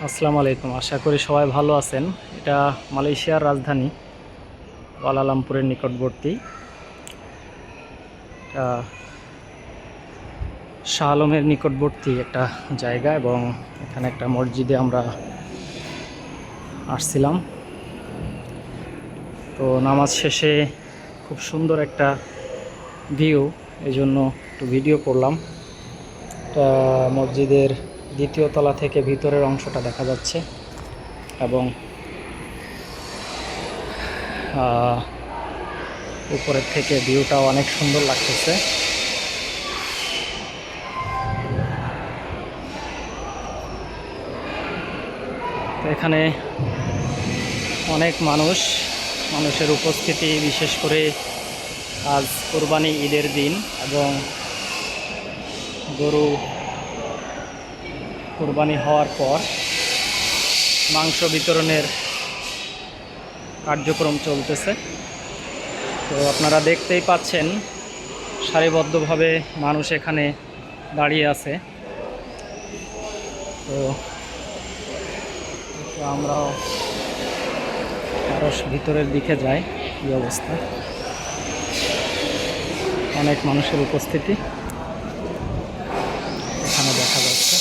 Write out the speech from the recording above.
আসসালামু আলাইকুম। আশা করি সবাই ভালো আছেন। এটা মালয়েশিয়ার রাজধানী কুয়ালালামপুরের নিকটবর্তী শাহ আলমের নিকটবর্তী একটা জায়গা, এবং এখানে একটা মসজিদে আমরা আসছিলাম। তো নামাজ শেষে খুব সুন্দর একটা ভিউ, এই জন্য একটু ভিডিও করলাম। এটা মসজিদের দ্বিতীয় তলা থেকে ভিতরের অংশটা দেখা যাচ্ছে, এবং উপরের থেকে ভিউটাও অনেক সুন্দর লাগতেছে। তো এখানে অনেক মানুষের উপস্থিতি, বিশেষ করে আজ কোরবানি ঈদের দিন, এবং গরু কোরবানি হওয়ার পর মাংস বিতরণের কার্যক্রম চলতেছে। তো আপনারা দেখতেই পাচ্ছেন সারিবদ্ধভাবে মানুষ এখানে দাঁড়িয়ে আছে। তো আমরাও আরও ভিতরের দিকে যাই। কী অবস্থা, অনেক মানুষের উপস্থিতি এখানে দেখা যাচ্ছে।